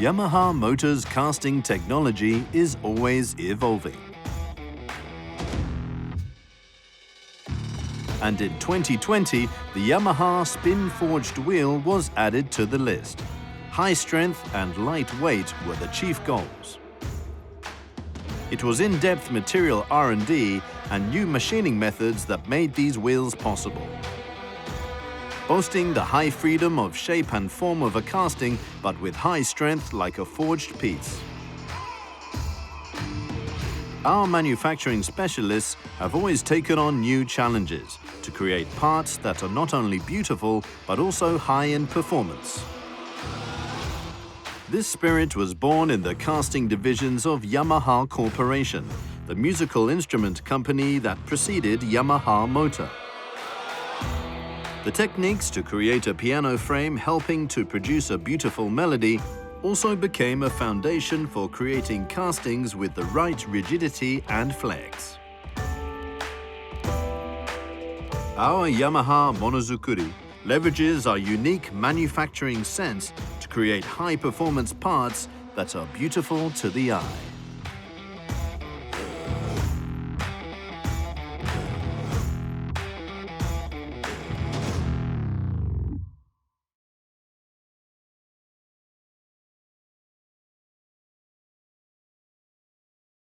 Yamaha Motor's casting technology is always evolving. And in 2020, the Yamaha SpinForged Wheel was added to the list. High strength and light weight were the chief goals. It was in-depth material R&D and new machining methods that made these wheels possible. Boasting the high freedom of shape and form of a casting, but with high strength like a forged piece. Our manufacturing specialists have always taken on new challenges to create parts that are not only beautiful, but also high in performance. This spirit was born in the casting divisions of Yamaha Corporation, the musical instrument company that preceded Yamaha Motor. The techniques to create a piano frame helping to produce a beautiful melody also became a foundation for creating castings with the right rigidity and flex. Our Yamaha Monozukuri leverages our unique manufacturing sense to create high-performance parts that are beautiful to the eye.